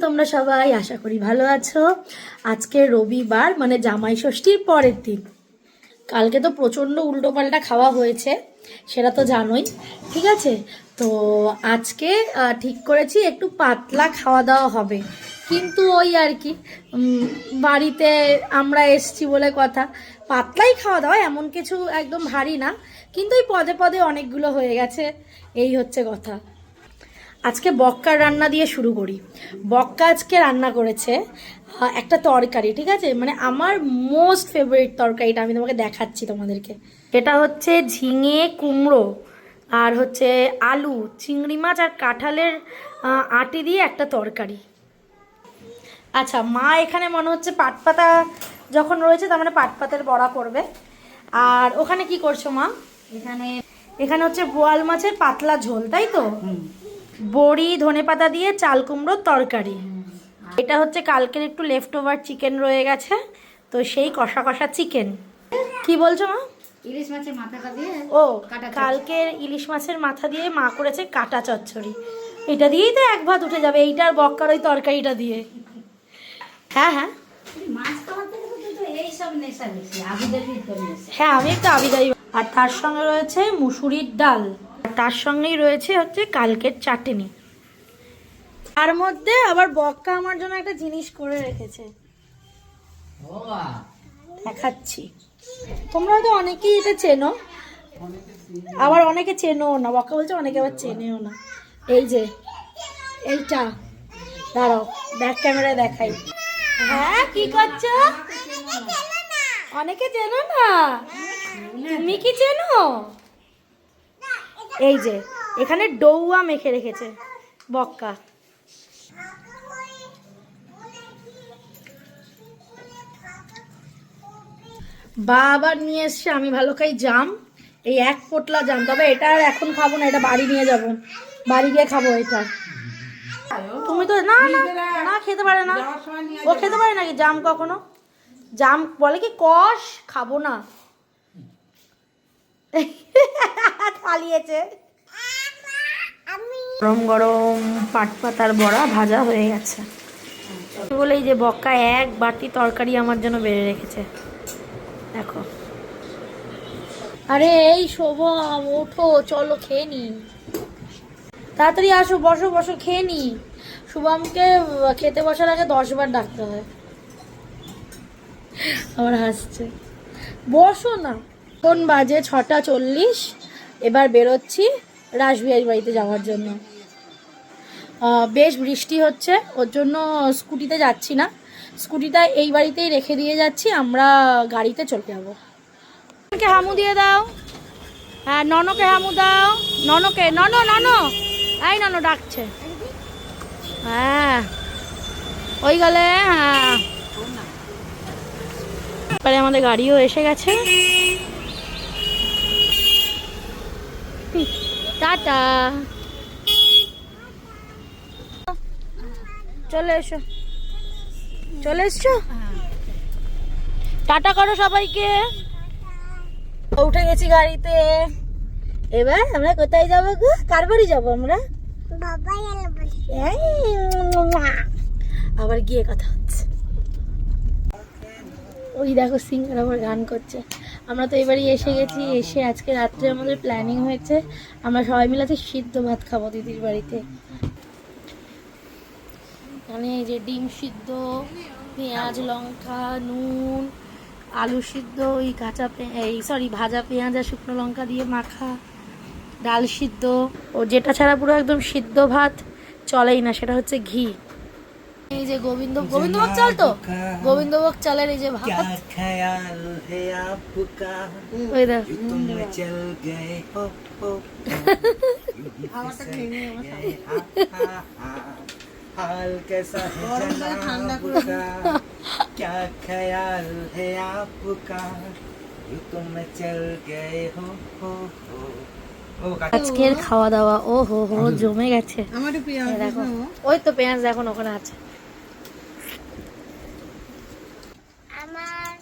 তোমরা সবাই? আশা করি ভালো আছো। আজকে রবিবার, মানে জামাই ষষ্ঠীর পরের দিন। কালকে তো প্রচণ্ড উল্টোপাল্টা খাওয়া হয়েছে, সেটা তো জানোই। ঠিক আছে, তো আজকে ঠিক করেছি একটু পাতলা খাওয়া দাওয়া হবে। কিন্তু ওই আর কি, বাড়িতে আমরা এসছি বলে কথা, পাতলাই খাওয়া দাওয়া, এমন কিছু একদম ভারী না। কিন্তু ওই পদে পদে অনেকগুলো হয়ে গেছে, এই হচ্ছে কথা। আজকে বক্কার রান্না দিয়ে শুরু করি। বক্কা আজকে রান্না করেছে একটা তরকারি, ঠিক আছে, মানে আমার মোস্ট ফেভারিট তরকারিটা আমি তোমাকে দেখাচ্ছি তোমাদেরকে। এটা হচ্ছে ঝিঙে কুমড়ো আর হচ্ছে আলু, চিংড়ি মাছ আর কাঁঠালের আটি দিয়ে একটা তরকারি। আচ্ছা, মা এখানে মনে হচ্ছে পাটপাতা যখন রয়েছে তার মানে পাটপাতার বড়া করবে। আর ওখানে কি করছো মা? এখানে হচ্ছে বোয়াল মাছের পাতলা ঝোল, তাই তো? বড়ি ধনেপাতা দিয়ে চাল কুমড়োর তরকারি। এটা হচ্ছে কালকের একটু লেফট ওভার চিকেন রয়ে গেছে, তো সেই কষা কষা চিকেন। কি বলছো মা? ইলিশ মাছের মাথাটা দিয়ে ও, কালকের ইলিশ মাছের মাথা দিয়ে মা করেছে কাটা চচ্চড়ি। এটা দিয়েই তো এক ভাত উঠে যাবে, এইটার বক্কার ওই তরকারিটা দিয়ে। হ্যাঁ হ্যাঁ মাছ খাওয়ার থেকে তো এইসব নেশা বেশি, আবিদাবি নেশা। হ্যাঁ, আমি একটু আবিদাই। আর তার সঙ্গে রয়েছে মুসুরির ডাল, আর তার সঙ্গেই রয়েছে হচ্ছে কালকের চাটনি। তার মধ্যে আবার বক্কা আমার জন্য একটা জিনিস করে রেখেছে, দেখাচ্ছি। তোমরা তো অনেকেই এটা চেনো, আবার অনেকে চেনো না। বক্কা বলছে অনেকে আবার চেনেও না। এই যে এইটা, দাঁড়াও ব্যাক ক্যামেরায় দেখাই। হ্যাঁ, কি করছো? অনেকে চেনো না, তুমি কি চেনো? এই যে এখানে ডৌয়া মেখে রেখেছে বক্কা। বাবার নিয়ে এসছে, আমি ভালো খাই জাম, এই এক পোটলা জাম। তবে এটা আর এখন খাবো না, এটা বাড়ি নিয়ে যাব, বাড়ি গিয়ে খাবো এটা। তুমি তো না না না খেতে পারে না, ও খেতে পারে নাকি জাম কখনো? জাম বলে কি কষ, খাবো না। পালিয়েছে। গরম গরম পাটপাতার বড়া ভাজা হয়ে গেছে বলেই যে বক্কা এক বাটি তরকারি আমার জন্য বেড়ে রেখেছে, দেখো। আরে এই শোভম, ওঠো, চলো খেয়ে নি, তাড়াতাড়ি আসো, বসো বসো, খেয়ে নি। শুভমকে খেতে বসার আগে 10 বার ডাকতে হয়। আবার হাসছে, বসো না। কোন বাজে 6:40, এবার বেরোচ্ছি রাসবিহারীর বাড়িতে যাওয়ার জন্য। বেশ বৃষ্টি হচ্ছে, ওর জন্য স্কুটিতে যাচ্ছি না, স্কুটিটা এই বাড়িতেই রেখে দিয়ে যাচ্ছি, আমরা গাড়িতে চলে যাবো। ননকে হামু দিয়ে দাও। হ্যাঁ, ননকে হামু দাও, ননকে, নন, এই নন ডাকছে। হ্যাঁ, ওই গেলে। হ্যাঁ, এবারে আমাদের গাড়িও এসে গেছে। টাটা, চলে এসো, চলে এসছো, টাটা করো সবাইকে। উঠে গেছি গাড়িতে, এবার আমরা কোথায় যাবো গো? কার বাড়ি যাবো আমরা? আবার গিয়ে কথা হচ্ছে। ওই দেখো সিঙ্গার আবার গান করছে। আমরা তো এবারই এসে গেছি, এসে আজকে রাত্রে আমাদের প্ল্যানিং হয়েছে আমরা সবাই মিলে সিদ্ধ ভাত খাবো দিদির বাড়িতে। মানে এই যে ডিম সিদ্ধ, পেঁয়াজ লঙ্কা নুন, আলু সিদ্ধ, ওই ভাজা পেঁয়াজ আর শুকনো লঙ্কা দিয়ে মাখা, ডাল সিদ্ধ, ও যেটা ছাড়া পুরো একদম সিদ্ধ ভাত চলেই না, সেটা হচ্ছে ঘি। এই যে গোবিন্দভোগ চাল, তো গোবিন্দভোগ চালের এই যে ভাত। ওই দেখো हाल कैसा है जनाब का, क्या ख्याल है आपका, तुम चल गए हो। আজকের খাওয়া দাওয়া ও হো হো জমে গেছে। দেখো ওই তো পেঁয়াজ এখন ওখানে আছে। আমার